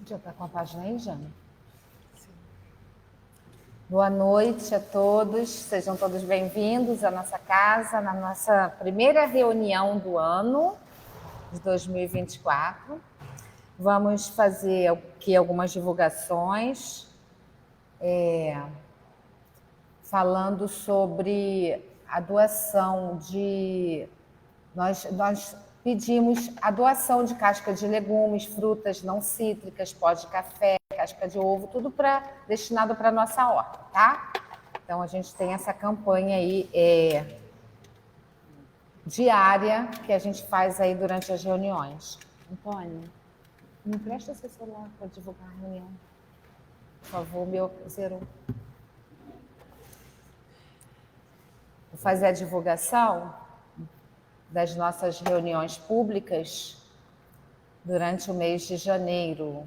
Já está com a página aí, Jana? Boa noite a todos, sejam todos bem-vindos à nossa casa, na nossa primeira reunião do ano de 2024. Vamos fazer aqui algumas divulgações, falando sobre a doação de... Nós pedimos a doação de casca de legumes, frutas não cítricas, pó de café, casca de ovo, tudo destinado para a nossa horta, tá? Então, a gente tem essa campanha aí diária que a gente faz aí durante as reuniões. Antônio, me empresta seu celular para divulgar a reunião. Por favor, meu 01. Vou fazer a divulgação das nossas reuniões públicas durante o mês de janeiro.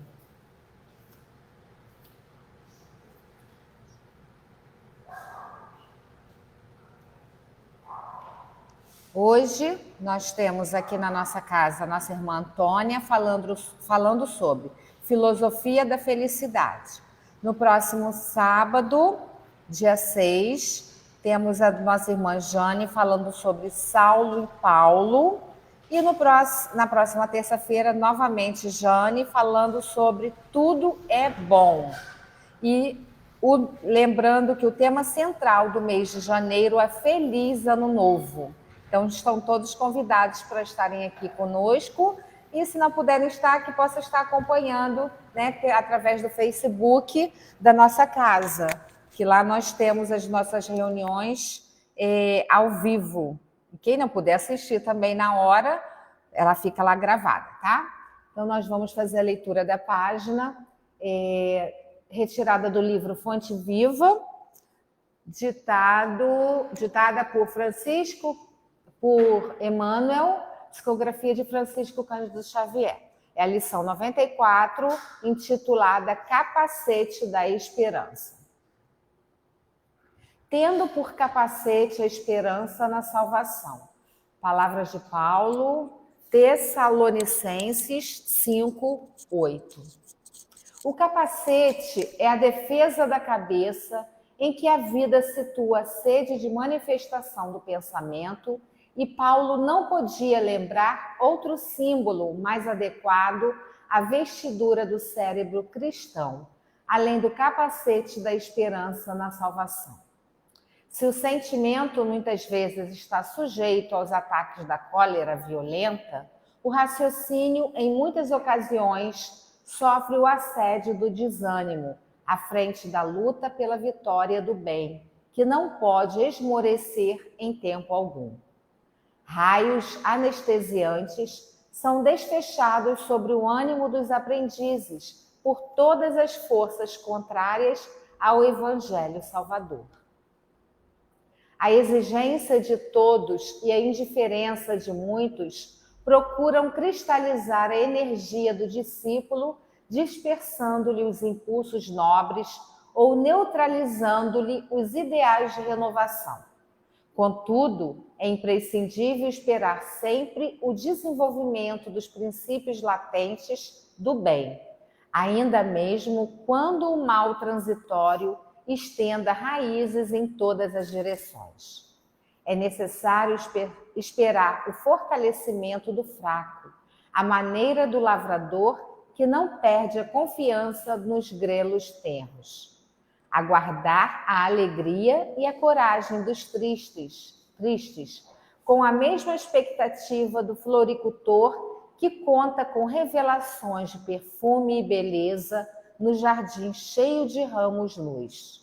Hoje, nós temos aqui na nossa casa a nossa irmã Antônia falando sobre filosofia da felicidade. No próximo sábado, dia 6, temos a nossa irmã Jane falando sobre Saulo e Paulo. E na próxima terça-feira, novamente, Jane falando sobre tudo é bom. E lembrando que o tema central do mês de janeiro é Feliz Ano Novo. Então, estão todos convidados para estarem aqui conosco. E se não puderem estar, que possam estar acompanhando, né, através do Facebook da nossa casa, que lá nós temos as nossas reuniões ao vivo. E quem não puder assistir também na hora, ela fica lá gravada, tá? Então, nós vamos fazer a leitura da página, retirada do livro Fonte Viva, ditada por Emmanuel, psicografia de Francisco Cândido Xavier. É a lição 94, intitulada Capacete da Esperança. Tendo por capacete a esperança na salvação. Palavras de Paulo, Tessalonicenses 5:8. O capacete é a defesa da cabeça em que a vida situa a sede de manifestação do pensamento, e Paulo não podia lembrar outro símbolo mais adequado à vestidura do cérebro cristão, além do capacete da esperança na salvação. Se o sentimento muitas vezes está sujeito aos ataques da cólera violenta, o raciocínio, em muitas ocasiões, sofre o assédio do desânimo, à frente da luta pela vitória do bem, que não pode esmorecer em tempo algum. Raios anestesiantes são desfechados sobre o ânimo dos aprendizes por todas as forças contrárias ao Evangelho Salvador. A exigência de todos e a indiferença de muitos procuram cristalizar a energia do discípulo, dispersando-lhe os impulsos nobres ou neutralizando-lhe os ideais de renovação. Contudo, é imprescindível esperar sempre o desenvolvimento dos princípios latentes do bem, ainda mesmo quando o mal transitório estenda raízes em todas as direções. É necessário esperar o fortalecimento do fraco, à maneira do lavrador que não perde a confiança nos grelos tenros. Aguardar a alegria e a coragem dos tristes, com a mesma expectativa do floricultor que conta com revelações de perfume e beleza no jardim cheio de ramos-luz.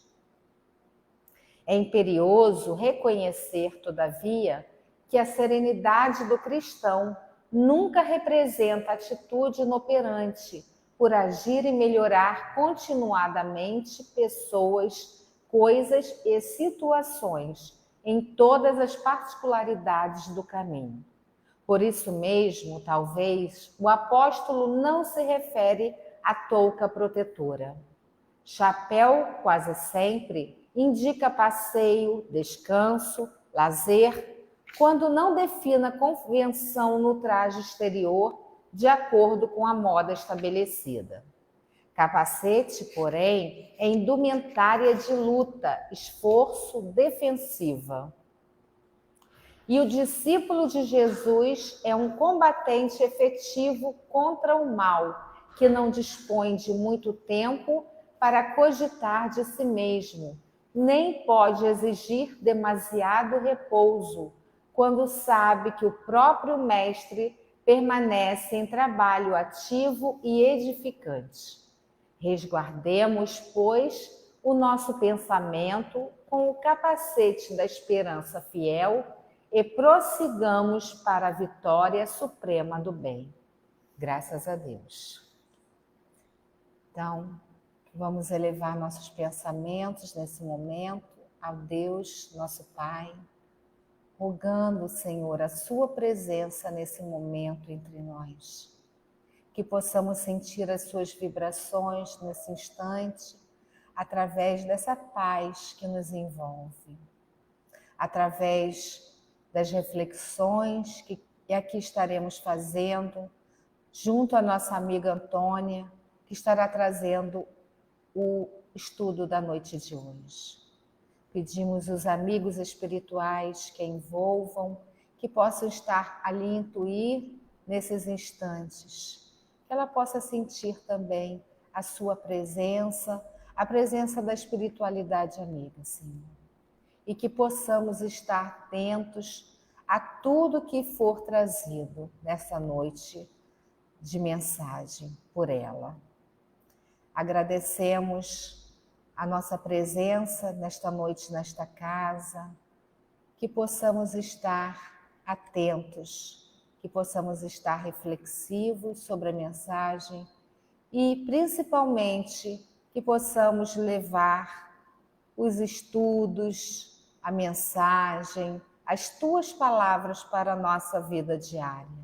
É imperioso reconhecer, todavia, que a serenidade do cristão nunca representa atitude inoperante por agir e melhorar continuadamente pessoas, coisas e situações em todas as particularidades do caminho. Por isso mesmo, talvez, o apóstolo não se refere à touca protetora. Chapéu, quase sempre, indica passeio, descanso, lazer, quando não defina convenção no traje exterior de acordo com a moda estabelecida. Capacete, porém, é indumentária de luta, esforço, defensiva. E o discípulo de Jesus é um combatente efetivo contra o mal, que não dispõe de muito tempo para cogitar de si mesmo, nem pode exigir demasiado repouso, quando sabe que o próprio Mestre permanece em trabalho ativo e edificante. Resguardemos, pois, o nosso pensamento com o capacete da esperança fiel e prossigamos para a vitória suprema do bem. Graças a Deus. Então, vamos elevar nossos pensamentos nesse momento ao Deus, nosso Pai, rogando, Senhor, a sua presença nesse momento entre nós. Que possamos sentir as suas vibrações nesse instante, através dessa paz que nos envolve, através das reflexões que aqui estaremos fazendo, junto à nossa amiga Antônia, que estará trazendo o estudo da noite de hoje. Pedimos os amigos espirituais que a envolvam, que possam estar ali intuir nesses instantes, que ela possa sentir também a sua presença, a presença da espiritualidade amiga, Senhor. E que possamos estar atentos a tudo que for trazido nessa noite de mensagem por ela. Agradecemos a nossa presença nesta noite, nesta casa, que possamos estar atentos, que possamos estar reflexivos sobre a mensagem e, principalmente, que possamos levar os estudos, a mensagem, as tuas palavras para a nossa vida diária.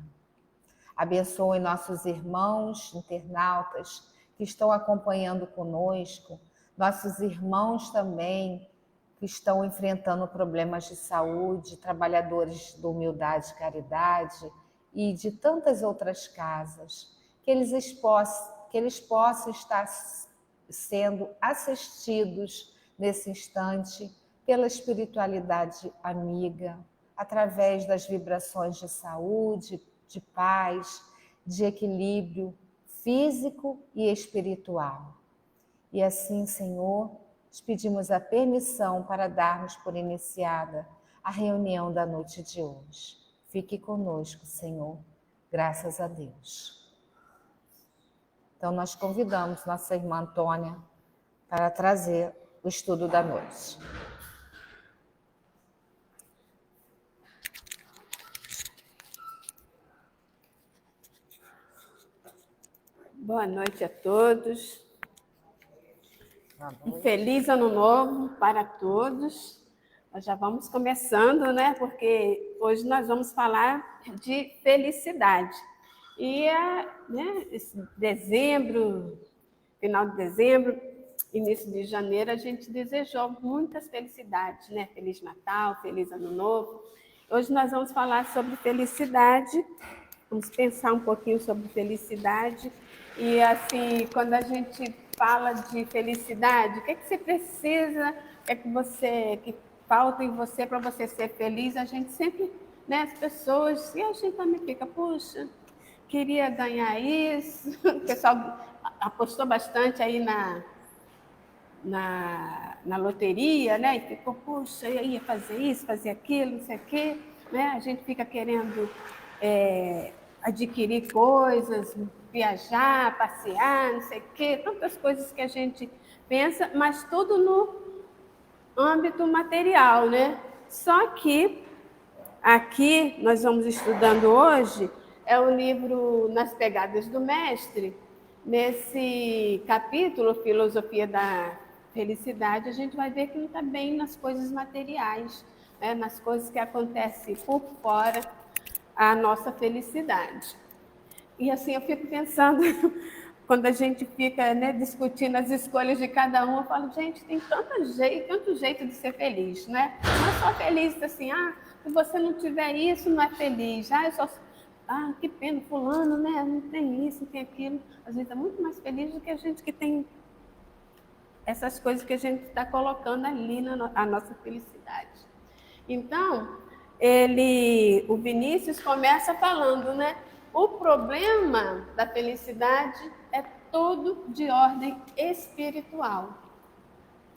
Abençoe nossos irmãos internautas que estão acompanhando conosco, nossos irmãos também que estão enfrentando problemas de saúde, trabalhadores do Humildade e Caridade e de tantas outras casas, que eles possam estar sendo assistidos nesse instante pela espiritualidade amiga, através das vibrações de saúde, de paz, de equilíbrio físico e espiritual. E assim, Senhor, te pedimos a permissão para darmos por iniciada a reunião da noite de hoje. Fique conosco, Senhor, graças a Deus. Então, nós convidamos nossa irmã Antônia para trazer o estudo da noite. Boa noite a todos. Um feliz ano novo para todos. Nós já vamos começando, né? Porque hoje nós vamos falar de felicidade. E esse dezembro, final de dezembro, início de janeiro, a gente desejou muitas felicidades, né? Feliz Natal, feliz Ano Novo. Hoje nós vamos falar sobre felicidade. Vamos pensar um pouquinho sobre felicidade. E assim, quando a gente fala de felicidade, o que você precisa, o que falta em você para você ser feliz? A gente sempre, né, as pessoas, e a gente também fica, puxa, queria ganhar isso. O pessoal apostou bastante aí na loteria, né? E ficou, puxa, eu ia fazer isso, fazer aquilo, não sei o quê, né? A gente fica querendo adquirir coisas, viajar, passear, não sei o quê, tantas coisas que a gente pensa, mas tudo no âmbito material, né? Só que aqui nós vamos estudando hoje é o livro Nas Pegadas do Mestre. Nesse capítulo, Filosofia da Felicidade, a gente vai ver que não está bem nas coisas materiais, né? Nas coisas que acontecem por fora a nossa felicidade. E assim, eu fico pensando, quando a gente fica, né, discutindo as escolhas de cada um, eu falo, gente, tem tanto jeito de ser feliz, né? Não é só feliz assim, se você não tiver isso, não é feliz. que pena, fulano, né? Não tem isso, não tem aquilo. Às vezes é muito mais feliz do que a gente que tem essas coisas que a gente está colocando ali a nossa felicidade. Então, o Vinícius começa falando, né? O problema da felicidade é todo de ordem espiritual.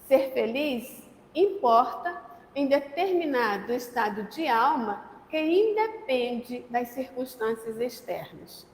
Ser feliz importa em determinado estado de alma que independe das circunstâncias externas.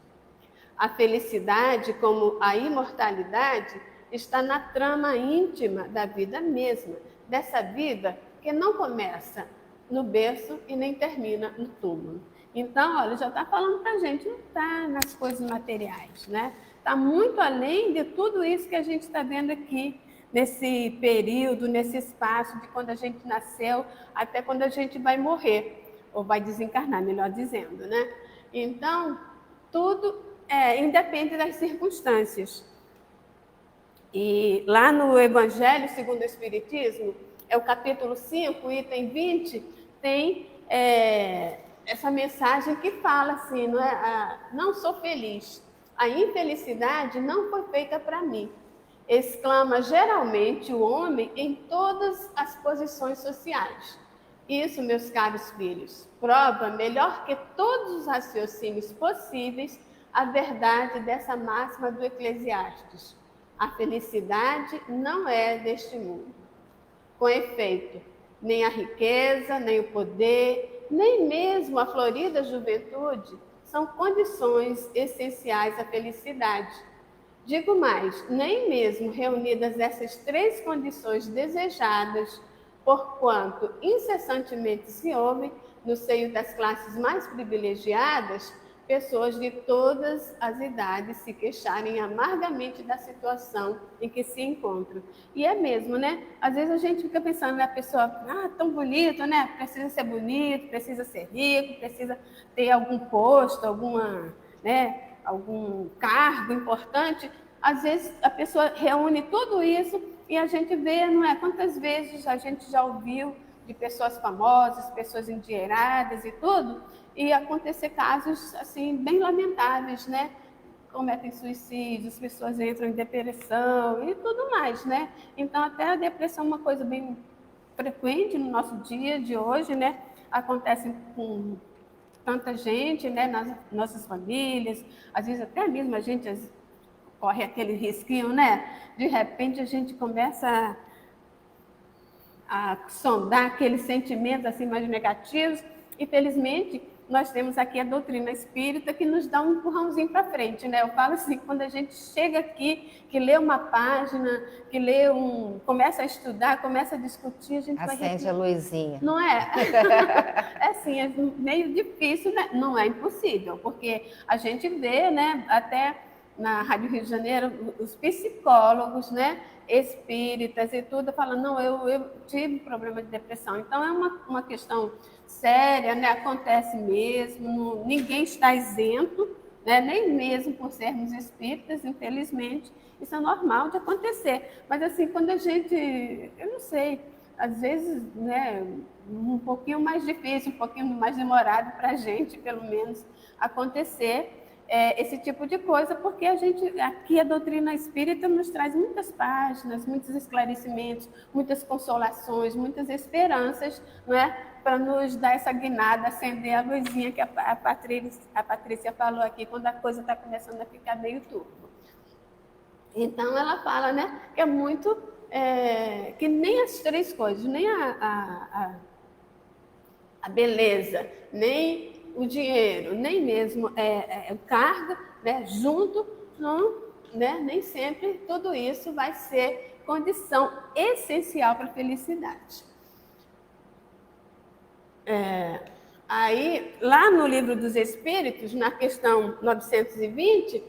A felicidade, como a imortalidade, está na trama íntima da vida mesma, dessa vida que não começa no berço e nem termina no túmulo. Então, olha, já está falando para a gente, não está nas coisas materiais, né? Está muito além de tudo isso que a gente está vendo aqui, nesse período, nesse espaço de quando a gente nasceu até quando a gente vai morrer, ou vai desencarnar, melhor dizendo, né? Então, tudo independe das circunstâncias. E lá no Evangelho segundo o Espiritismo, é o capítulo 5, item 20, tem essa mensagem que fala assim, não é? Não sou feliz, a infelicidade não foi feita para mim. Exclama geralmente o homem em todas as posições sociais. Isso, meus caros filhos, prova melhor que todos os raciocínios possíveis a verdade dessa máxima do Eclesiastes. A felicidade não é deste mundo. Com efeito, nem a riqueza, nem o poder, nem mesmo a florida juventude são condições essenciais à felicidade. Digo mais, nem mesmo reunidas essas três condições desejadas, porquanto incessantemente se ouvem, no seio das classes mais privilegiadas, pessoas de todas as idades se queixarem amargamente da situação em que se encontram. E é mesmo, né? Às vezes a gente fica pensando, né? A pessoa, tão bonito, né? Precisa ser bonito, precisa ser rico, precisa ter algum posto, algum cargo importante. Às vezes a pessoa reúne tudo isso e a gente vê, não é? Quantas vezes a gente já ouviu de pessoas famosas, pessoas endinheiradas e tudo, e acontecer casos assim bem lamentáveis, né? Cometem suicídios, pessoas entram em depressão e tudo mais, né? Então até a depressão é uma coisa bem frequente no nosso dia de hoje, né? Acontece com tanta gente, né? Nas nossas famílias, às vezes até mesmo a gente corre aquele risquinho, né? De repente a gente começa a sondar aqueles sentimentos assim mais negativos e felizmente nós temos aqui a doutrina espírita que nos dá um empurrãozinho para frente, né? Eu falo assim, quando a gente chega aqui, que lê uma página, que começa a estudar, começa a discutir, a gente acende a luzinha. Não é? É assim, é meio difícil, né? Não é impossível, porque a gente vê, né, até na Rádio Rio de Janeiro, os psicólogos, né, espíritas e tudo, falando, não, eu tive problema de depressão. Então, é uma questão séria, né, acontece mesmo, ninguém está isento, né, nem mesmo por sermos espíritas, infelizmente, isso é normal de acontecer. Mas, assim, quando a gente, eu não sei, às vezes, né, um pouquinho mais difícil, um pouquinho mais demorado para a gente, pelo menos, acontecer esse tipo de coisa, porque aqui a doutrina espírita nos traz muitas páginas, muitos esclarecimentos, muitas consolações, muitas esperanças, não é? Para nos dar essa guinada, acender a luzinha que a Patrícia falou aqui, quando a coisa está começando a ficar meio turva. Então ela fala, né, que é muito, que nem as três coisas, nem a beleza, nem o dinheiro, nem mesmo o cargo, né, junto, não, né, nem sempre tudo isso vai ser condição essencial para a felicidade. Aí, lá no Livro dos Espíritos, na questão 920,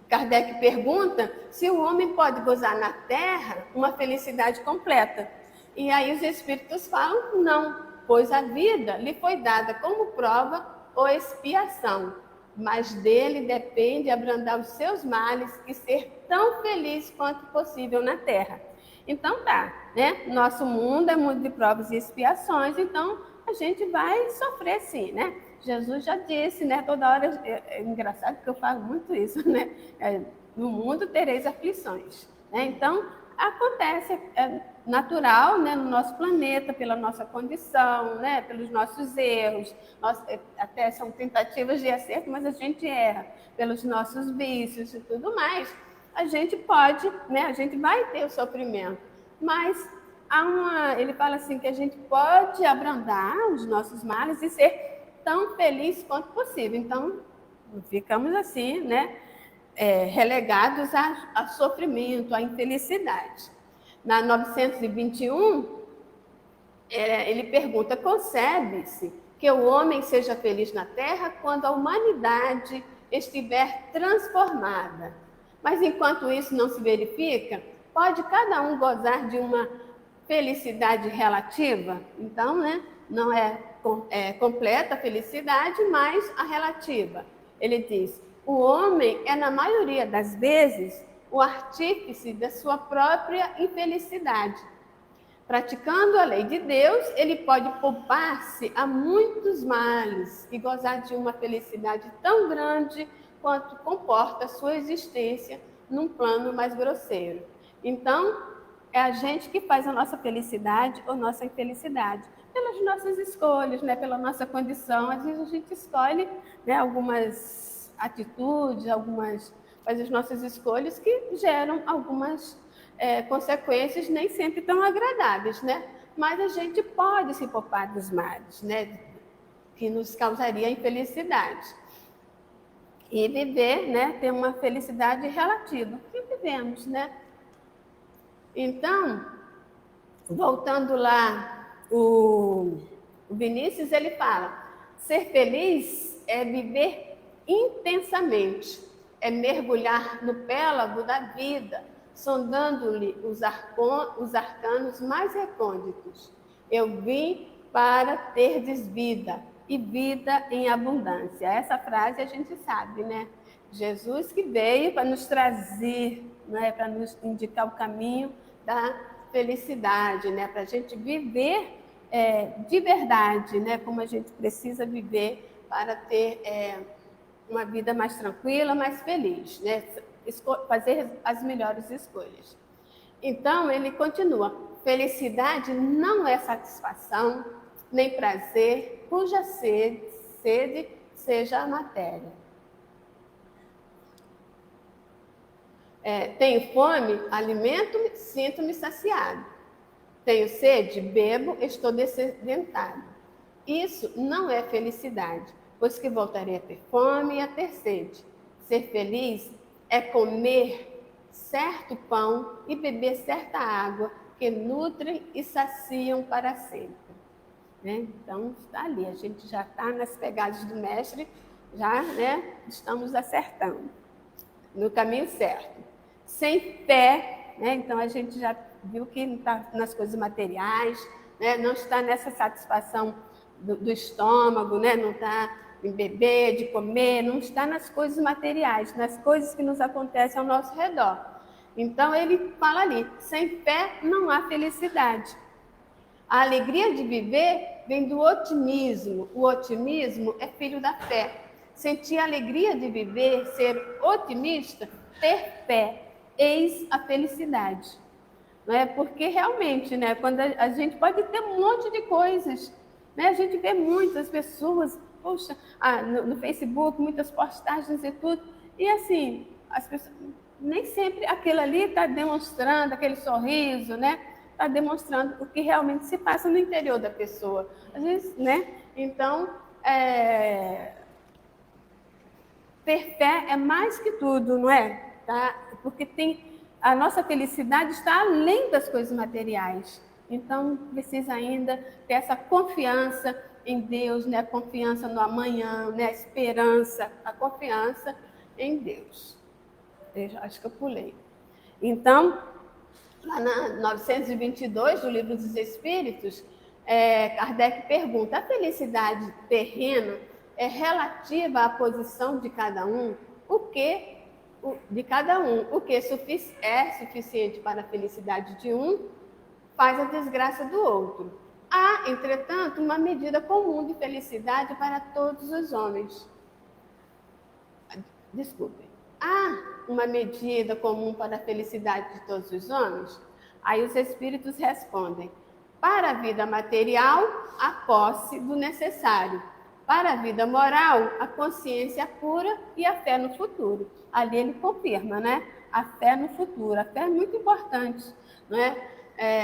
Kardec pergunta se o homem pode gozar na Terra uma felicidade completa. E aí os Espíritos falam não, pois a vida lhe foi dada como prova ou expiação, mas dele depende abrandar os seus males e ser tão feliz quanto possível na Terra. Então tá, né? Nosso mundo é mundo de provas e expiações, então a gente vai sofrer sim, né? Jesus já disse, né? Toda hora, é engraçado que eu falo muito isso, né? No mundo tereis aflições, né? Então, acontece, é natural, né? No nosso planeta, pela nossa condição, né? Pelos nossos erros, até são tentativas de acerto, mas a gente erra, pelos nossos vícios e tudo mais. A gente pode, né? A gente vai ter o sofrimento, mas ele fala assim que a gente pode abrandar os nossos males e ser tão feliz quanto possível. Então, ficamos assim, né? Relegados a sofrimento, a infelicidade. Na 921, ele pergunta: concebe-se que o homem seja feliz na terra quando a humanidade estiver transformada? Mas enquanto isso não se verifica, pode cada um gozar de uma felicidade relativa? Então, né, não é completa a felicidade, mas a relativa. Ele diz: o homem é, na maioria das vezes, o artífice da sua própria infelicidade. Praticando a lei de Deus, ele pode poupar-se a muitos males e gozar de uma felicidade tão grande quanto comporta a sua existência num plano mais grosseiro. Então, é a gente que faz a nossa felicidade ou nossa infelicidade, pelas nossas escolhas, né? Pela nossa condição. Às vezes a gente escolhe, né, algumas atitudes, faz as nossas escolhas que geram algumas consequências nem sempre tão agradáveis, né? Mas a gente pode se poupar dos males, né? Que nos causaria infelicidade. E viver, né? Ter uma felicidade relativa, que vivemos, né? Então, voltando lá, o Vinícius, ele fala: ser feliz é viver intensamente, é mergulhar no pélago da vida, sondando-lhe os arcanos mais recônditos. Eu vim para terdes vida, e vida em abundância. Essa frase a gente sabe, né? Jesus que veio para nos trazer, né? Para nos indicar o caminho da felicidade, né? Para a gente viver de verdade, né? Como a gente precisa viver para ter uma vida mais tranquila, mais feliz, né? Fazer as melhores escolhas. Então, ele continua: felicidade não é satisfação, nem prazer, cuja sede seja a matéria. Tenho fome, alimento-me, sinto-me saciado. Tenho sede, bebo, estou dessedentado. Isso não é felicidade, pois que voltarei a ter fome e a ter sede. Ser feliz é comer certo pão e beber certa água que nutrem e saciam para sempre. Né? Então, está ali, a gente já está nas pegadas do mestre, já, né, estamos acertando, no caminho certo. Sem fé, né? Então a gente já viu que não está nas coisas materiais, né? Não está nessa satisfação do estômago, né? Não está em beber, de comer, não está nas coisas materiais, nas coisas que nos acontecem ao nosso redor. Então ele fala ali: sem fé não há felicidade. A alegria de viver vem do otimismo. O otimismo é filho da fé. Sentir a alegria de viver, ser otimista, ter fé, eis a felicidade. Não é? Porque realmente, né, quando a gente pode ter um monte de coisas, né? A gente vê muitas pessoas, poxa, no Facebook, muitas postagens e tudo, e assim, as pessoas, nem sempre aquilo ali está demonstrando aquele sorriso, né? Está demonstrando o que realmente se passa no interior da pessoa. Às vezes, né? Então, ter fé é mais que tudo, não é? Tá? Porque a nossa felicidade está além das coisas materiais. Então, precisa ainda ter essa confiança em Deus, né? A confiança no amanhã, né? A esperança, a confiança em Deus. Acho que eu pulei. Então, lá na 922 do Livro dos Espíritos, Kardec pergunta: a felicidade terrena é relativa à posição de cada um? O que é suficiente para a felicidade de um, faz a desgraça do outro. Há, entretanto, uma medida comum de felicidade para todos os homens. Desculpem. Há uma medida comum para a felicidade de todos os homens? Aí os espíritos respondem: para a vida material, a posse do necessário. Para a vida moral, a consciência pura e a fé no futuro. Ali ele confirma, né? A fé no futuro. A fé é muito importante, né?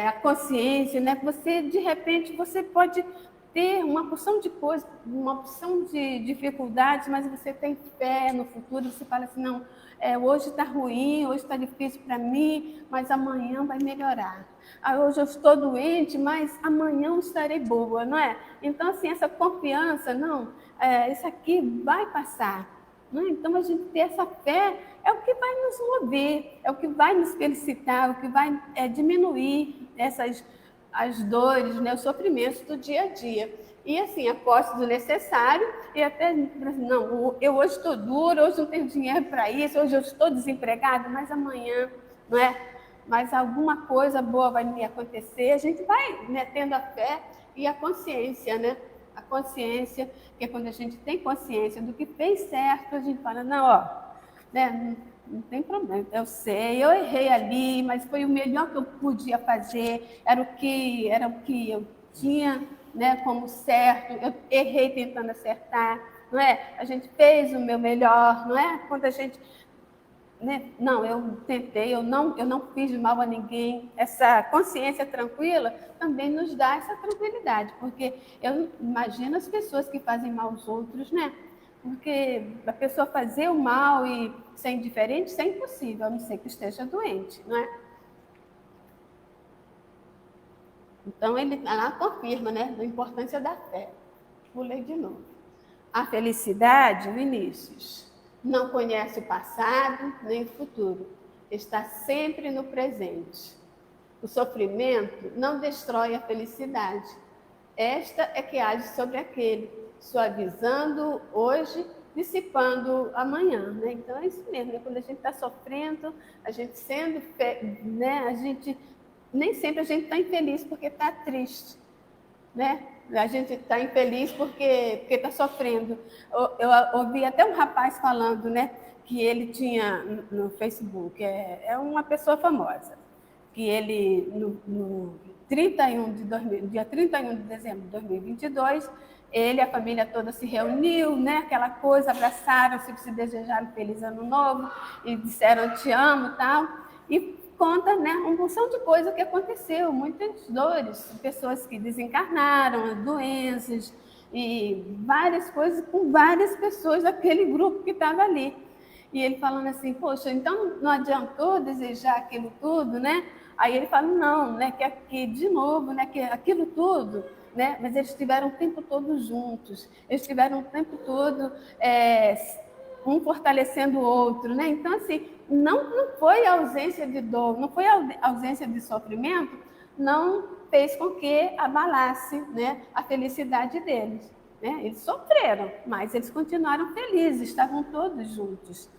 A consciência, né? Você, de repente, você pode ter uma porção de coisas, uma porção de dificuldades, mas você tem fé no futuro, você fala assim, não, hoje está ruim, hoje está difícil para mim, mas amanhã vai melhorar. Hoje eu estou doente, mas amanhã eu estarei boa, não é? Então, assim, essa confiança, não, isso aqui vai passar. Não é? Então, a gente ter essa fé é o que vai nos mover, é o que vai nos felicitar, é o que vai diminuir as dores, né, os sofrimentos do dia a dia. E assim, a posse do necessário, e até, não, eu hoje estou dura, hoje não tenho dinheiro para isso, hoje eu estou desempregada, mas amanhã, não é? Mas alguma coisa boa vai me acontecer, a gente vai, né, tendo a fé e a consciência, né? A consciência, que é quando a gente tem consciência do que fez certo, a gente fala, não, ó, né, não tem problema, eu sei, eu errei ali, mas foi o melhor que eu podia fazer, era o que eu tinha, né, como certo, eu errei tentando acertar, não é? A gente fez o meu melhor, não é? Quando a gente, né, não, eu tentei, eu não fiz mal a ninguém, essa consciência tranquila também nos dá essa tranquilidade, porque eu imagino as pessoas que fazem mal aos outros, né? Porque a pessoa fazer o mal e ser indiferente, isso é impossível, a não ser que esteja doente, não é? Então, ele lá confirma, né, a importância da fé. Pulei de novo. A felicidade, Vinícius, não conhece o passado nem o futuro. Está sempre no presente. O sofrimento não destrói a felicidade. Esta é que age sobre aquele, suavizando hoje, dissipando amanhã, né? Então é isso mesmo, né? Quando a gente está sofrendo, a gente sendo, né? A gente nem sempre a gente está infeliz porque está triste, né? A gente está infeliz porque está sofrendo. Eu ouvi até um rapaz falando, né? Que ele tinha no Facebook, é uma pessoa famosa, que ele no 31 dia 31 de dezembro de 2022, ele e a família toda se reuniu, né? Aquela coisa, abraçaram-se, se desejaram feliz ano novo e disseram te amo e tal. E conta, né, uma porção de coisa que aconteceu, muitas dores, pessoas que desencarnaram, doenças e várias coisas com várias pessoas daquele grupo que estava ali. E ele falando assim, poxa, então não adiantou desejar aquilo tudo, né? Aí ele fala, não, né, que aqui, de novo, né, que aquilo tudo, né, mas eles estiveram o tempo todo juntos, eles estiveram o tempo todo um fortalecendo o outro, né? Então, assim, não foi a ausência de dor, não foi a ausência de sofrimento, não fez com que abalasse, né, a felicidade deles. Né? Eles sofreram, mas eles continuaram felizes, estavam todos juntos.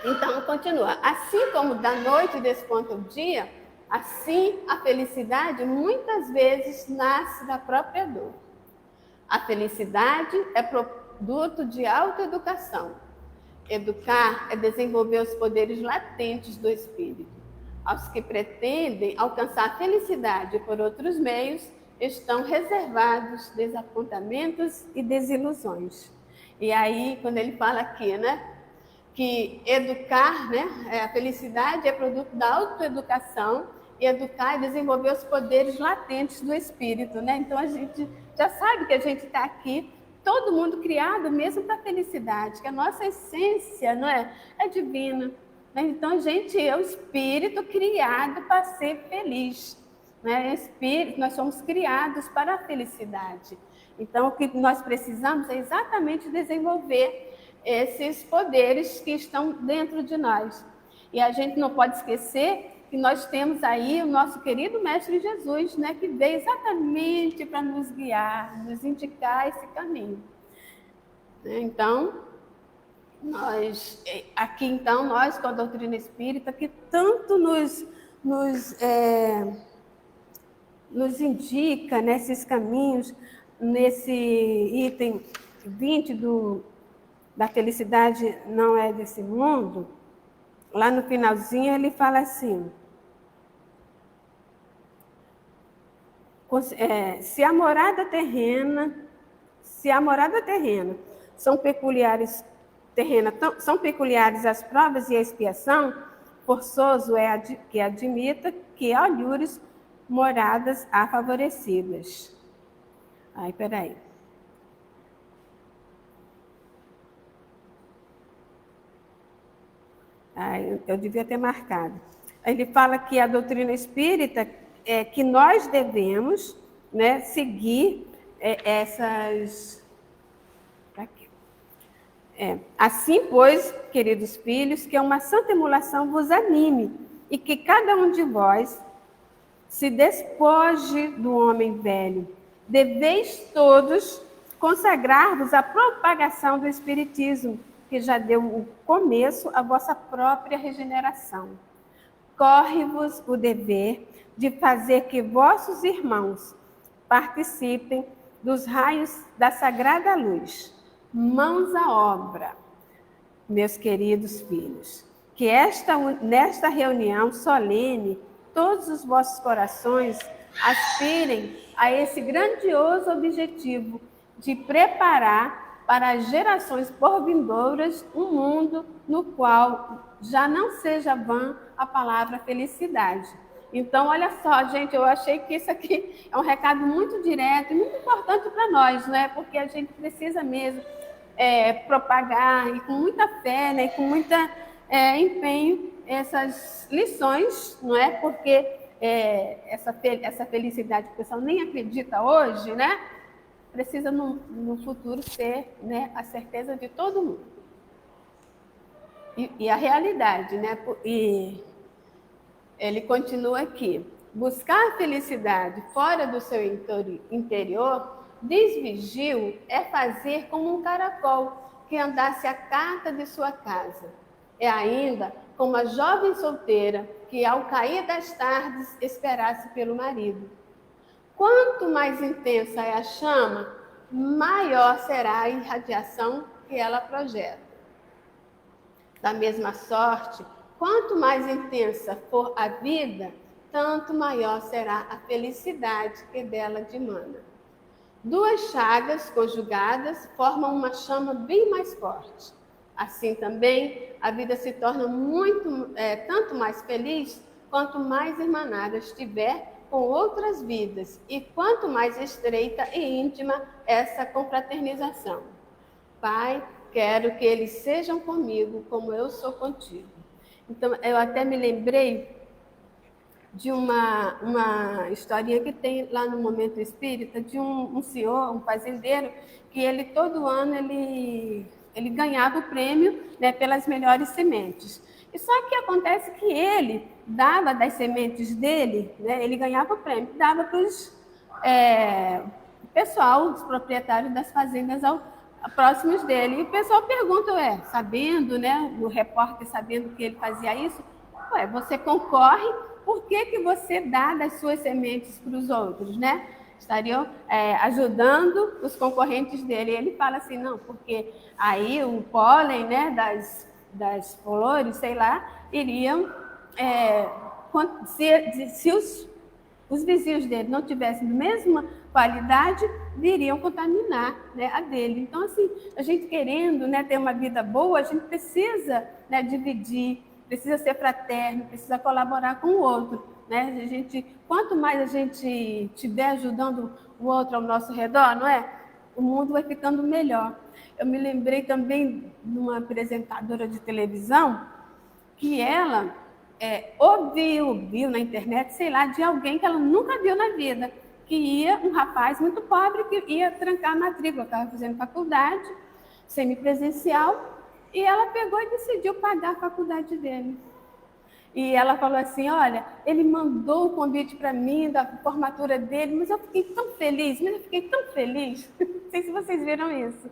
Então, continua. Assim como da noite desponta o dia, assim a felicidade muitas vezes nasce da própria dor. A felicidade é produto de autoeducação. Educar é desenvolver os poderes latentes do espírito. Aos que pretendem alcançar a felicidade por outros meios, estão reservados desapontamentos e desilusões. E aí, quando ele fala aqui, né, que educar, né, a felicidade é produto da autoeducação, e educar é desenvolver os poderes latentes do espírito, né? Então a gente já sabe que a gente está aqui, todo mundo criado mesmo para a felicidade, que a nossa essência, não é divina. Né? Então a gente é o espírito criado para ser feliz. Né? Espírito, nós somos criados para a felicidade. Então o que nós precisamos é exatamente desenvolver esses poderes que estão dentro de nós. E a gente não pode esquecer que nós temos aí o nosso querido Mestre Jesus, né, que veio exatamente para nos guiar, nos indicar esse caminho. Então, nós com a doutrina espírita, que tanto nos nos indica nesses caminhos, nesse item 20 da felicidade não é desse mundo, lá no finalzinho ele fala assim: se a morada terrena são peculiares as provas e a expiação, forçoso é que admita que olhures moradas afavorecidas. Ai, peraí. Eu devia ter marcado. Ele fala que a doutrina espírita é que nós devemos, né, seguir essas... Aqui. Assim, pois, queridos filhos, que uma santa emulação vos anime e que cada um de vós se despoje do homem velho. Deveis todos consagrar-vos à propagação do Espiritismo, que já deu o começo à vossa própria regeneração. Corre-vos o dever de fazer que vossos irmãos participem dos raios da sagrada luz. Mãos à obra, meus queridos filhos, que nesta reunião solene todos os vossos corações aspirem a esse grandioso objetivo de preparar para as gerações por vindouras um mundo no qual já não seja vã a palavra felicidade. Então, olha só, gente, eu achei que isso aqui é um recado muito direto e muito importante para nós, né? Porque a gente precisa mesmo propagar e com muita fé, né? E com muito empenho essas lições, não é? Porque essa felicidade que o pessoal nem acredita hoje, né? Precisa no futuro ser, né, a certeza de todo mundo. E a realidade, né? E ele continua aqui: buscar a felicidade fora do seu interior, diz Virgil, é fazer como um caracol que andasse à carta de sua casa. É ainda como a jovem solteira que, ao cair das tardes, esperasse pelo marido. Quanto mais intensa é a chama, maior será a irradiação que ela projeta. Da mesma sorte, quanto mais intensa for a vida, tanto maior será a felicidade que dela dimana. Duas chagas conjugadas formam uma chama bem mais forte. Assim também, a vida se torna tanto mais feliz quanto mais irmanada estiver com outras vidas e quanto mais estreita e íntima essa confraternização. Pai, quero que eles sejam comigo como eu sou contigo. Então, eu até me lembrei de uma historinha que tem lá no Momento Espírita, de um senhor, um fazendeiro, que ele todo ano ele ganhava o prêmio, né, pelas melhores sementes. E só que acontece que ele dava das sementes dele, né, ele ganhava o prêmio, dava para os pessoal, os proprietários das fazendas próximos dele. E o pessoal pergunta, sabendo, né, o repórter sabendo que ele fazia isso, você concorre, por que você dá das suas sementes para os outros, né? Estariam ajudando os concorrentes dele. E ele fala assim, não, porque aí o pólen, né, das flores, sei lá, iriam, se os vizinhos dele não tivessem a mesma qualidade, iriam contaminar, né, a dele. Então, assim, a gente querendo, né, ter uma vida boa, a gente precisa, né, dividir, precisa ser fraterno, precisa colaborar com o outro, né? Quanto mais a gente estiver ajudando o outro ao nosso redor, não é? O mundo vai ficando melhor. Eu me lembrei também de uma apresentadora de televisão que ela ouviu na internet, sei lá, de alguém que ela nunca viu na vida, que um rapaz muito pobre que ia trancar a matrícula, estava fazendo faculdade, semipresencial, e ela pegou e decidiu pagar a faculdade dele. E ela falou assim, olha, ele mandou o convite para mim da formatura dele, mas eu fiquei tão feliz, não sei se vocês viram isso.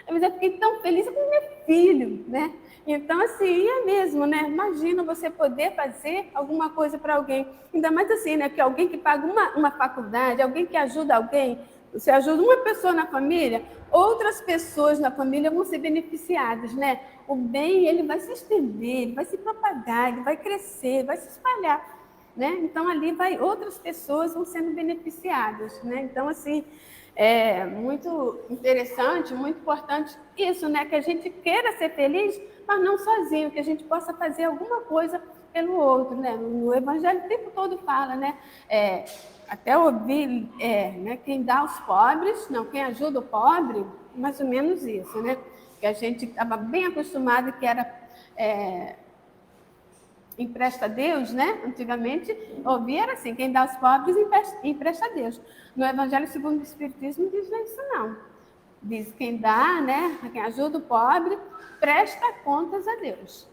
Mas eu fiquei tão feliz com meu filho, né? Então, assim, é mesmo, né? Imagina você poder fazer alguma coisa para alguém. Ainda mais assim, né? Que alguém que paga uma faculdade, alguém que ajuda alguém, você ajuda uma pessoa na família, outras pessoas na família vão ser beneficiadas, né? O bem, ele vai se estender, ele vai se propagar, ele vai crescer, vai se espalhar, né? Então, ali outras pessoas vão sendo beneficiadas, né? Então, assim, é muito interessante, muito importante isso, né? Que a gente queira ser feliz, mas não sozinho, que a gente possa fazer alguma coisa pelo outro, né? No Evangelho o tempo todo fala, né? Até ouvir, né? Quem dá aos pobres, não, quem ajuda o pobre, mais ou menos isso, né? Que a gente estava bem acostumado que era empresta a Deus, né? Antigamente, ouvia era assim, quem dá aos pobres empresta a Deus. No Evangelho segundo o Espiritismo diz isso não. Diz quem dá, né? Quem ajuda o pobre, presta contas a Deus.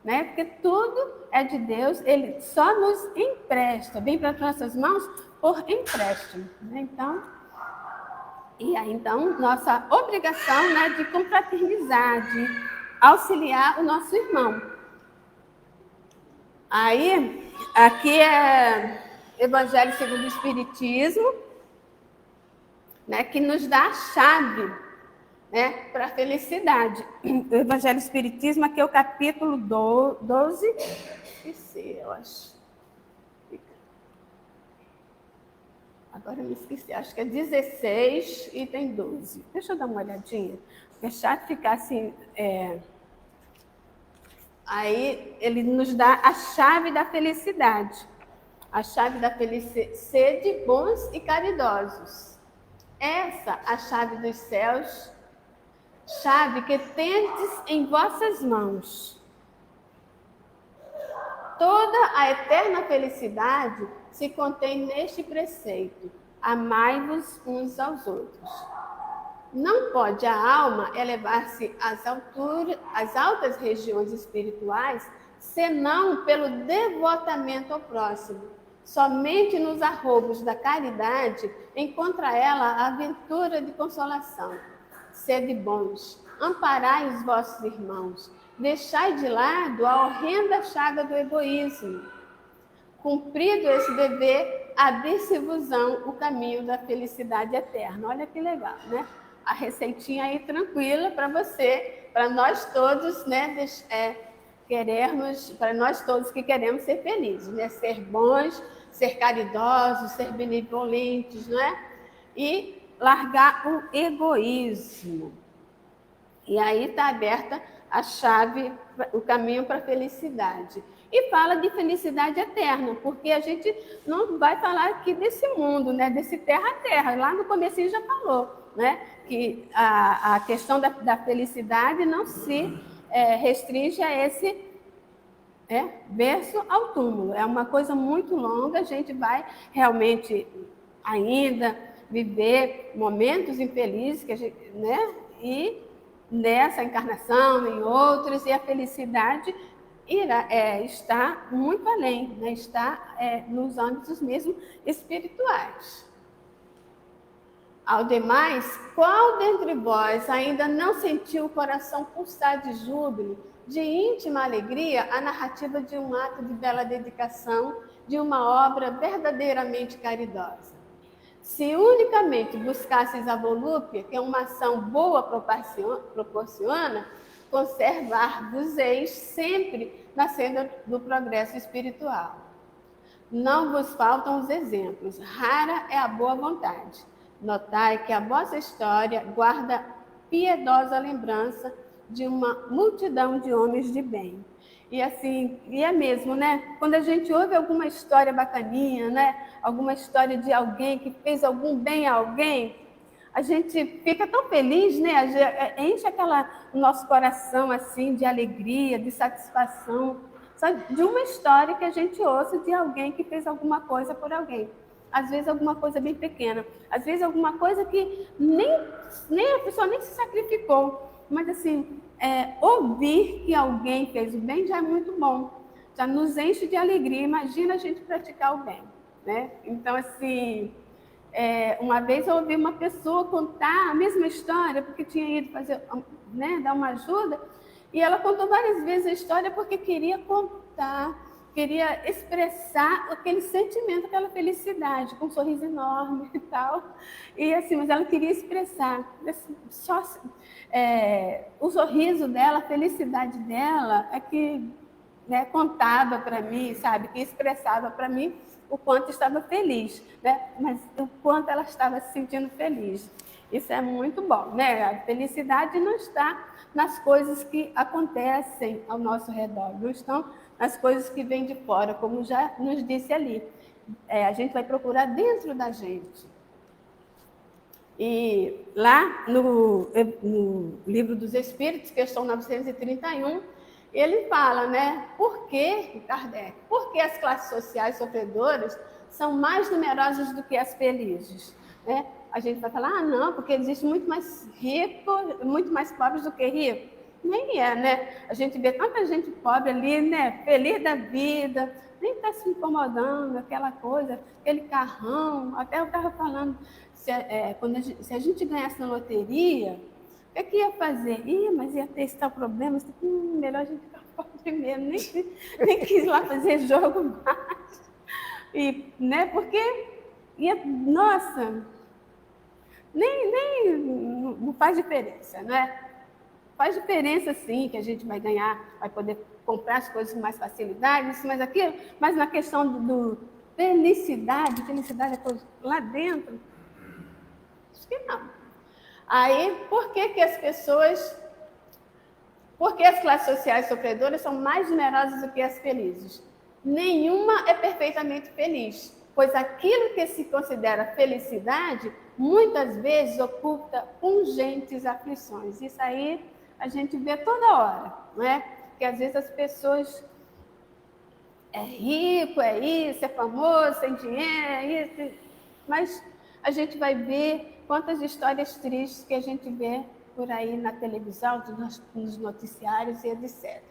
Né? Porque tudo é de Deus, Ele só nos empresta, vem para as nossas mãos por empréstimo. Né? Então, nossa obrigação, né, de confraternizar, de auxiliar o nosso irmão. Aí, aqui é Evangelho segundo o Espiritismo, né, que nos dá a chave, né, para a felicidade. O Evangelho Espiritismo, aqui é o capítulo 12, esqueci, eu acho. Agora eu me esqueci, acho que é 16 e tem 12. Deixa eu dar uma olhadinha. É chato ficar assim. Aí ele nos dá a chave da felicidade. A chave da felicidade, sede bons e caridosos. Essa a chave dos céus, chave que tendes em vossas mãos. Toda a eterna felicidade se contém neste preceito: amai-vos uns aos outros. Não pode a alma elevar-se às altas regiões espirituais, senão pelo devotamento ao próximo. Somente nos arroubos da caridade encontra ela a aventura de consolação. Sede bons, amparai os vossos irmãos, deixai de lado a horrenda chaga do egoísmo. Cumprido esse dever, abrir-se-vos-ão o caminho da felicidade eterna. Olha que legal, né? A receitinha aí tranquila para você, para nós todos, né? Para nós todos que queremos ser felizes, né? Ser bons, ser caridosos, ser benevolentes, né? E largar o egoísmo. E aí está aberta a chave, o caminho para a felicidade. E fala de felicidade eterna, porque a gente não vai falar aqui desse mundo, né? Desse terra a terra. Lá no comecinho já falou, né? Que a questão da felicidade não se restringe a esse berço ao túmulo. É uma coisa muito longa, a gente vai realmente ainda viver momentos infelizes, que a gente, né? E nessa encarnação, em outras, e a felicidade está muito além, né? Está nos âmbitos mesmo espirituais. Ao demais, qual dentre vós ainda não sentiu o coração pulsar de júbilo, de íntima alegria, a narrativa de um ato de bela dedicação, de uma obra verdadeiramente caridosa? Se unicamente buscasseis a volúpia, que uma ação boa proporciona, conservar-vos-eis sempre na senda do progresso espiritual. Não vos faltam os exemplos, rara é a boa vontade. Notai que a vossa história guarda piedosa lembrança de uma multidão de homens de bem. E assim, e é mesmo, né? Quando a gente ouve alguma história bacaninha, né? Alguma história de alguém que fez algum bem a alguém, a gente fica tão feliz, né? Enche o nosso coração assim de alegria, de satisfação, sabe? De uma história que a gente ouça de alguém que fez alguma coisa por alguém. Às vezes alguma coisa bem pequena, às vezes alguma coisa que nem a pessoa nem se sacrificou, mas assim, ouvir que alguém fez o bem já é muito bom, já nos enche de alegria. Imagina a gente praticar o bem, né? Então, assim, Uma vez eu ouvi uma pessoa contar a mesma história, porque tinha ido fazer, né, dar uma ajuda, e ela contou várias vezes a história porque queria contar, queria expressar aquele sentimento, aquela felicidade, com um sorriso enorme e tal. E assim, mas ela queria expressar. Só, o sorriso dela, a felicidade dela é que, né, contava para mim, sabe, que expressava para mim o quanto estava feliz, né? Mas o quanto ela estava se sentindo feliz. Isso é muito bom, né? A felicidade não está nas coisas que acontecem ao nosso redor, não estão nas coisas que vêm de fora, como já nos disse ali. A gente vai procurar dentro da gente. E lá no Livro dos Espíritos, questão 931, ele fala, né? Por que, Kardec, por que as classes sociais sofredoras são mais numerosas do que as felizes? Né? A gente vai falar, não, porque existe muito mais rico, muito mais pobres do que rico. Nem é, né? A gente vê tanta gente pobre ali, né? Feliz da vida, nem está se incomodando, aquela coisa, aquele carrão. Até eu estava falando, se a gente ganhasse na loteria, o que ia fazer? Mas ia ter esse tal problema, melhor a gente ficar pobre mesmo, nem quis lá fazer jogo mais. E, né, porque, nossa, não faz diferença, né? Faz diferença, sim, que a gente vai ganhar, vai poder comprar as coisas com mais facilidade, isso, mais aquilo, mas na questão do felicidade é coisa lá dentro, acho que não. Aí, por que as classes sociais sofredoras são mais numerosas do que as felizes? Nenhuma é perfeitamente feliz, pois aquilo que se considera felicidade, muitas vezes oculta pungentes aflições. Isso aí a gente vê toda hora, não é? Que às vezes as pessoas é rico, é isso, é famoso, tem dinheiro, é isso, mas a gente vai ver quantas histórias tristes que a gente vê por aí na televisão, nos noticiários e etc.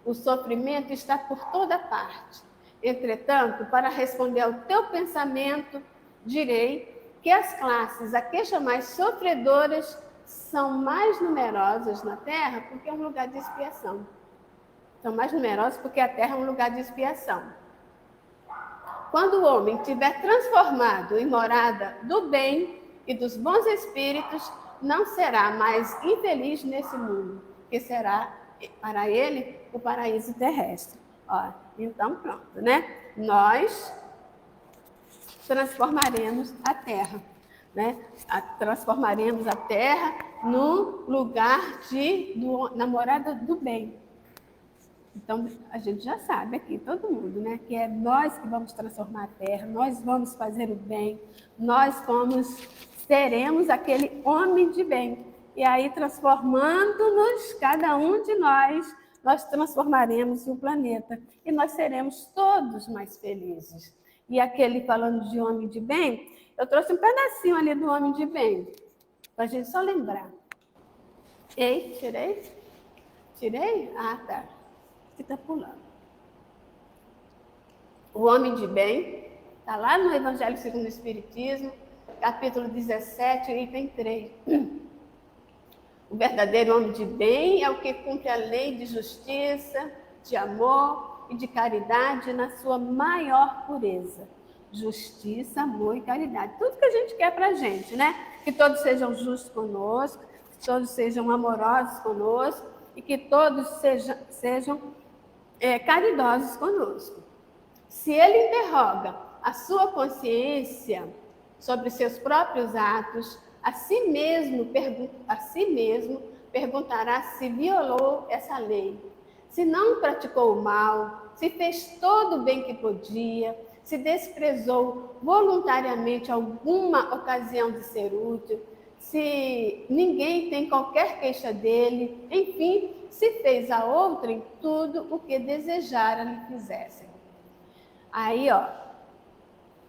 O sofrimento está por toda parte. Entretanto, para responder ao teu pensamento, direi que as classes, a queixa mais sofredoras, são mais numerosas na Terra porque é um lugar de expiação. São mais numerosas porque a Terra é um lugar de expiação. Quando o homem estiver transformado em morada do bem e dos bons espíritos, não será mais infeliz nesse mundo, que será para ele o paraíso terrestre. Ó, então pronto, né? Nós transformaremos a Terra, né? Transformaremos a Terra no lugar na morada do bem. Então, a gente já sabe aqui, todo mundo, né? Que é nós que vamos transformar a Terra, nós vamos fazer o bem, seremos aquele homem de bem. E aí, transformando-nos, cada um de nós transformaremos o planeta. E nós seremos todos mais felizes. E aquele falando de homem de bem, eu trouxe um pedacinho ali do homem de bem, para a gente só lembrar. Ei, tirei? Tirei? Ah, tá. Está pulando. O homem de bem, está lá no Evangelho segundo o Espiritismo, capítulo 17, item 3. O verdadeiro homem de bem é o que cumpre a lei de justiça, de amor e de caridade na sua maior pureza. Justiça, amor e caridade. Tudo que a gente quer para a gente, né? Que todos sejam justos conosco, que todos sejam amorosos conosco e que todos sejam caridosos conosco. Se ele interroga a sua consciência sobre seus próprios atos, a si mesmo perguntará se violou essa lei, se não praticou o mal, se fez todo o bem que podia, se desprezou voluntariamente alguma ocasião de ser útil, se ninguém tem qualquer queixa dele, enfim, se fez a outrem tudo o que desejara lhe fizessem. Aí, ó,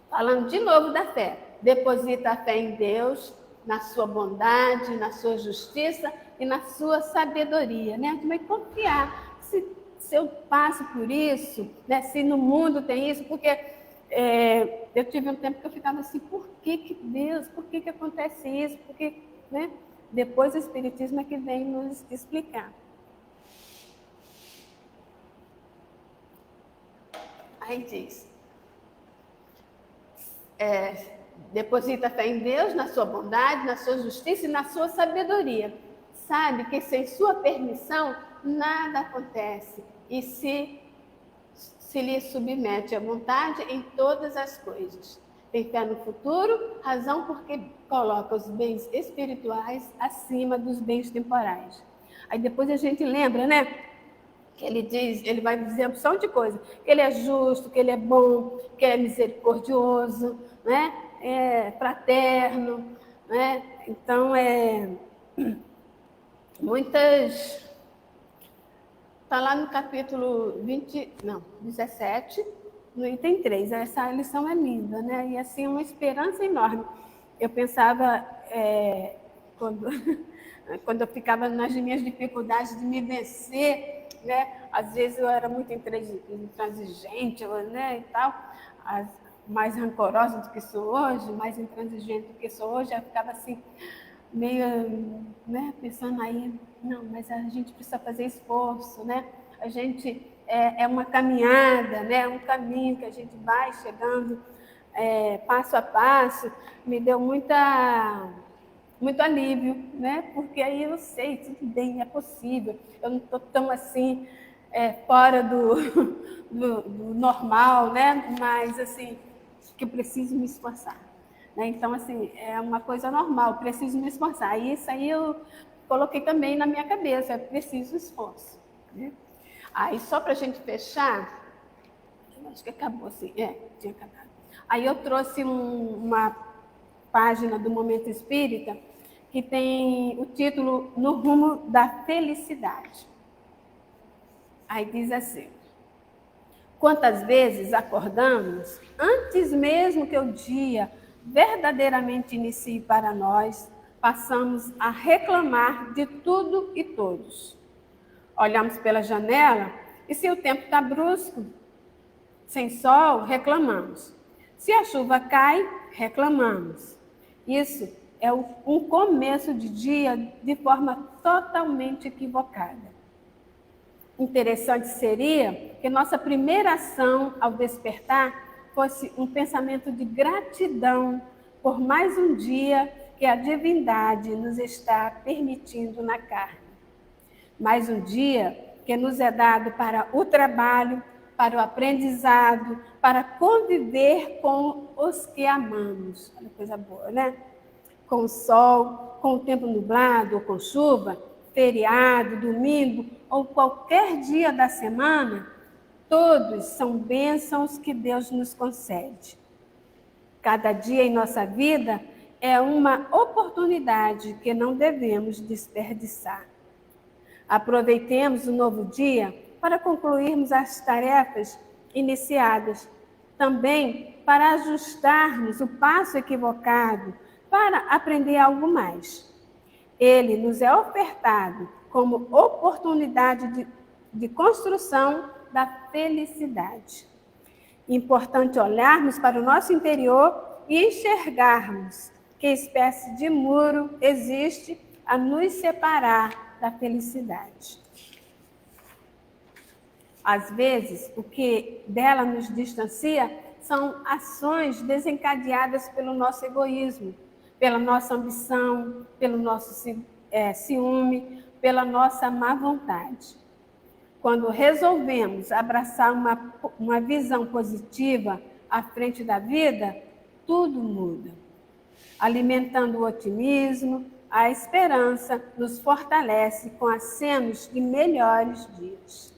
falando de novo da fé, deposita a fé em Deus, na sua bondade, na sua justiça e na sua sabedoria, né? Como é confiar? Se eu passo por isso, né? Se no mundo tem isso, porque eu tive um tempo que eu ficava assim, por que Deus, por que acontece isso? Porque, né? Depois o Espiritismo é que vem nos explicar. Aí diz, deposita fé em Deus, na sua bondade, na sua justiça e na sua sabedoria. Sabe que sem sua permissão nada acontece e se lhe submete à vontade em todas as coisas. Tem fé no futuro, razão porque coloca os bens espirituais acima dos bens temporais. Aí depois a gente lembra, né? Que ele vai dizer uma opção de coisa, que ele é justo, que ele é bom, que ele é misericordioso, né? É fraterno, né? Então, muitas... Está lá no capítulo 17, no item 3. Essa lição é linda, né? E assim, uma esperança enorme. Eu pensava, quando eu ficava nas minhas dificuldades de me vencer, né? Às vezes eu era muito intransigente, né? E tal, mais rancorosa do que sou hoje, mais intransigente do que sou hoje. Eu ficava assim, meio, né, pensando aí, não, mas a gente precisa fazer esforço, né? A gente é uma caminhada, né? Um caminho que a gente vai chegando passo a passo. Me deu muito alívio, né? Porque aí eu sei, tudo bem, é possível. Eu não estou tão assim fora do normal, né? Mas assim, que eu preciso me esforçar. Né? Então, assim, é uma coisa normal, preciso me esforçar. E isso aí eu coloquei também na minha cabeça, preciso esforço. Né? Aí, só para a gente fechar, eu acho que acabou assim, tinha acabado. Aí eu trouxe uma página do Momento Espírita que tem o título No Rumo da Felicidade. Aí diz assim: quantas vezes acordamos, antes mesmo que o dia verdadeiramente inicie para nós, passamos a reclamar de tudo e todos. Olhamos pela janela e se o tempo está brusco, sem sol, reclamamos. Se a chuva cai, reclamamos. Isso é um começo de dia de forma totalmente equivocada. Interessante seria que nossa primeira ação ao despertar fosse um pensamento de gratidão por mais um dia que a divindade nos está permitindo na carne. Mais um dia que nos é dado para o trabalho, para o aprendizado, para conviver com os que amamos. Olha que coisa boa, né? Com o sol, com o tempo nublado ou com chuva, feriado, domingo ou qualquer dia da semana, todos são bênçãos que Deus nos concede. Cada dia em nossa vida é uma oportunidade que não devemos desperdiçar. Aproveitemos o novo dia para concluirmos as tarefas iniciadas, também para ajustarmos o passo equivocado, para aprender algo mais. Ele nos é ofertado como oportunidade de construção da felicidade. Importante olharmos para o nosso interior e enxergarmos que espécie de muro existe a nos separar da felicidade. Às vezes, o que dela nos distancia são ações desencadeadas pelo nosso egoísmo, pela nossa ambição, pelo nosso ciúme, pela nossa má vontade. Quando resolvemos abraçar uma visão positiva à frente da vida, tudo muda. Alimentando o otimismo, a esperança nos fortalece com acenos de melhores dias.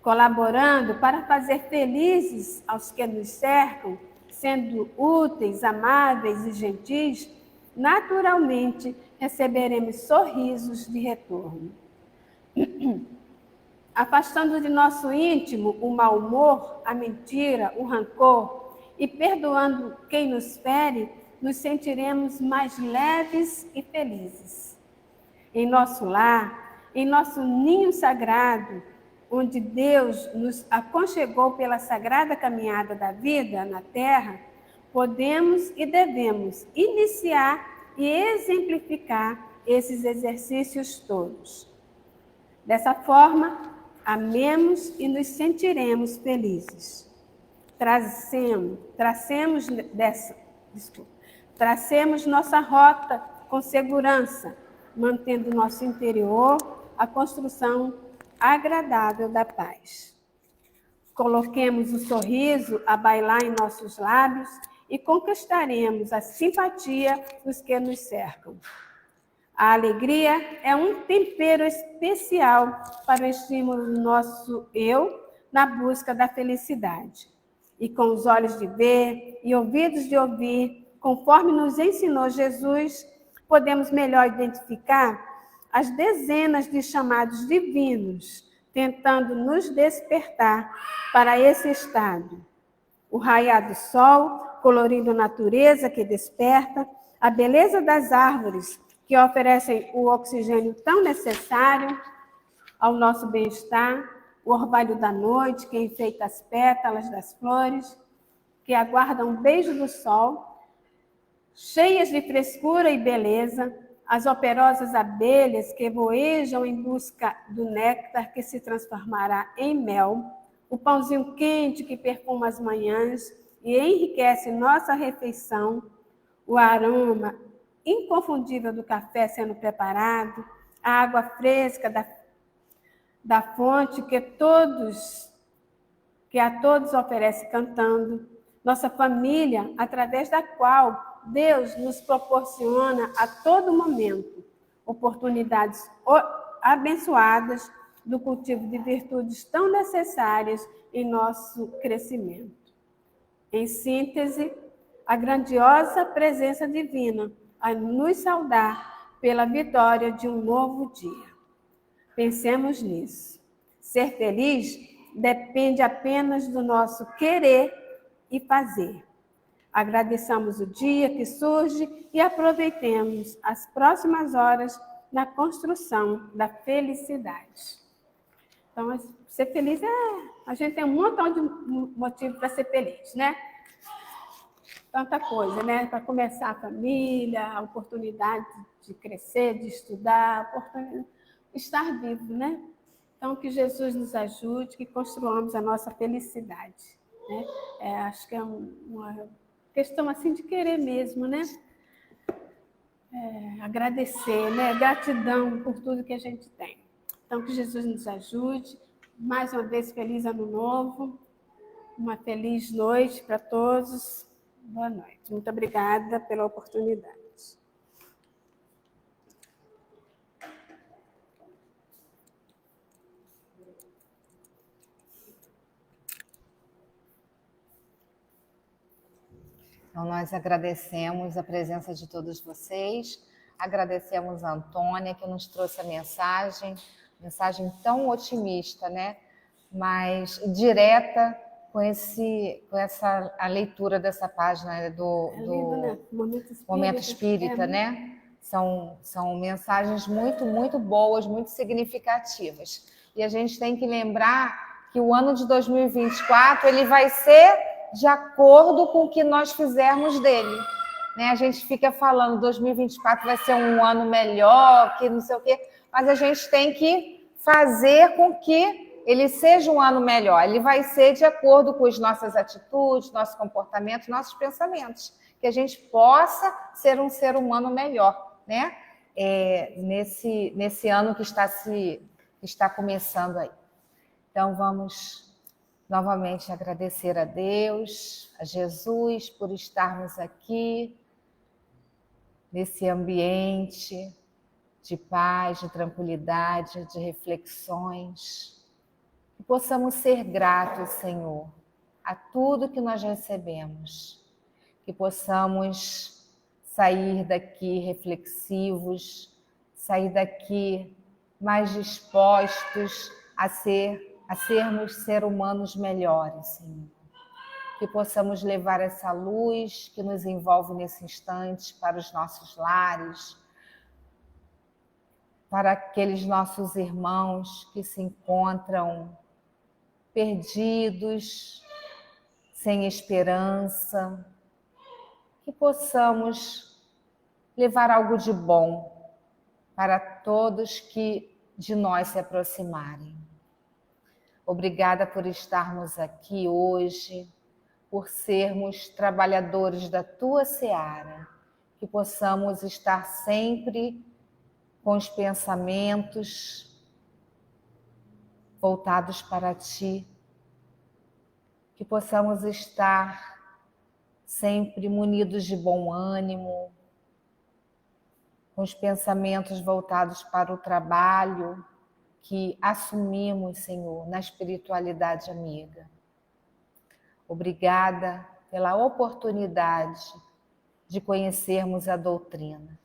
Colaborando para fazer felizes aos que nos cercam, sendo úteis, amáveis e gentis, naturalmente receberemos sorrisos de retorno. Afastando de nosso íntimo o mau humor, a mentira, o rancor, e perdoando quem nos fere, nos sentiremos mais leves e felizes. Em nosso lar, em nosso ninho sagrado, onde Deus nos aconchegou pela sagrada caminhada da vida na Terra, podemos e devemos iniciar e exemplificar esses exercícios todos. Dessa forma, amemos e nos sentiremos felizes. Tracemos nossa rota com segurança, mantendo nosso interior a construção agradável da paz. Coloquemos o sorriso a bailar em nossos lábios e conquistaremos a simpatia dos que nos cercam. A alegria é um tempero especial para o estímulo do nosso eu na busca da felicidade. E com os olhos de ver e ouvidos de ouvir, conforme nos ensinou Jesus, podemos melhor identificar as dezenas de chamados divinos, tentando nos despertar para esse estado. O raiar do sol, colorindo a natureza que desperta, a beleza das árvores, que oferecem o oxigênio tão necessário ao nosso bem-estar, o orvalho da noite, que enfeita as pétalas das flores, que aguardam um beijo do sol, cheias de frescura e beleza, as operosas abelhas que voejam em busca do néctar que se transformará em mel, o pãozinho quente que perfuma as manhãs e enriquece nossa refeição, o aroma inconfundível do café sendo preparado, a água fresca da fonte que a todos oferece cantando, nossa família, através da qual Deus nos proporciona a todo momento oportunidades abençoadas do cultivo de virtudes tão necessárias em nosso crescimento. Em síntese, a grandiosa presença divina a nos saudar pela vitória de um novo dia. Pensemos nisso. Ser feliz depende apenas do nosso querer e fazer. Agradeçamos o dia que surge e aproveitemos as próximas horas na construção da felicidade. Então, ser feliz a gente tem um montão de motivo para ser feliz, né? Tanta coisa, né? Para começar a família, a oportunidade de crescer, de estudar, estar vivo, né? Então, que Jesus nos ajude, que construamos a nossa felicidade, né? Acho que é uma questão assim de querer mesmo, né? Agradecer, né? Gratidão por tudo que a gente tem. Então, que Jesus nos ajude. Mais uma vez, feliz ano novo. Uma feliz noite para todos. Boa noite. Muito obrigada pela oportunidade. Então, nós agradecemos a presença de todos vocês, agradecemos a Antônia, que nos trouxe a mensagem tão otimista, né? Mas direta a leitura dessa página do né? Momento Espírita, né? São mensagens muito, muito boas, muito significativas. E a gente tem que lembrar que o ano de 2024 ele vai ser de acordo com o que nós fizermos dele. Né? A gente fica falando 2024 vai ser um ano melhor, que não sei o quê, mas a gente tem que fazer com que ele seja um ano melhor. Ele vai ser de acordo com as nossas atitudes, nosso comportamento, nossos pensamentos. Que a gente possa ser um ser humano melhor, né? Nesse ano que está começando aí. Então, vamos novamente agradecer a Deus, a Jesus, por estarmos aqui, nesse ambiente de paz, de tranquilidade, de reflexões. Que possamos ser gratos, Senhor, a tudo que nós recebemos. Que possamos sair daqui reflexivos, sair daqui mais dispostos a sermos seres humanos melhores, Senhor. Que possamos levar essa luz que nos envolve nesse instante para os nossos lares, para aqueles nossos irmãos que se encontram perdidos, sem esperança, que possamos levar algo de bom para todos que de nós se aproximarem. Obrigada por estarmos aqui hoje, por sermos trabalhadores da tua seara, que possamos estar sempre com os pensamentos voltados para ti, que possamos estar sempre munidos de bom ânimo, com os pensamentos voltados para o trabalho que assumimos, Senhor, na espiritualidade amiga. Obrigada pela oportunidade de conhecermos a doutrina.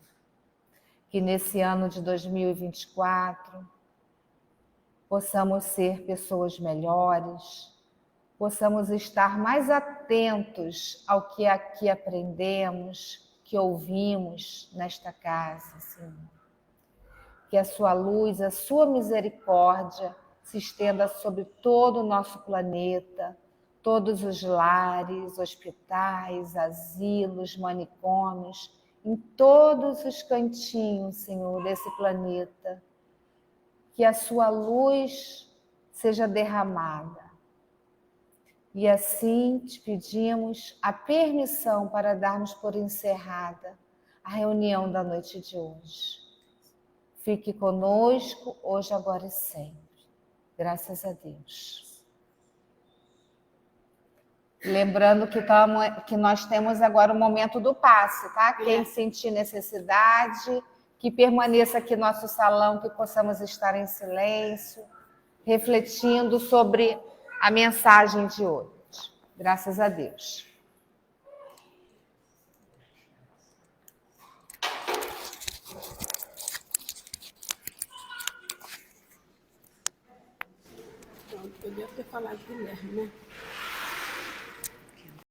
Que nesse ano de 2024 possamos ser pessoas melhores, possamos estar mais atentos ao que aqui aprendemos, que ouvimos nesta casa, Senhor. Que a sua luz, a sua misericórdia se estenda sobre todo o nosso planeta, todos os lares, hospitais, asilos, manicômios, em todos os cantinhos, Senhor, desse planeta. Que a sua luz seja derramada. E assim te pedimos a permissão para darmos por encerrada a reunião da noite de hoje. Fique conosco hoje, agora e sempre. Graças a Deus. Lembrando que nós temos agora o momento do passe, tá? Quem sentir necessidade, que permaneça aqui no nosso salão, que possamos estar em silêncio, refletindo sobre a mensagem de hoje. Graças a Deus. Eu devo ter falado Guilherme, né?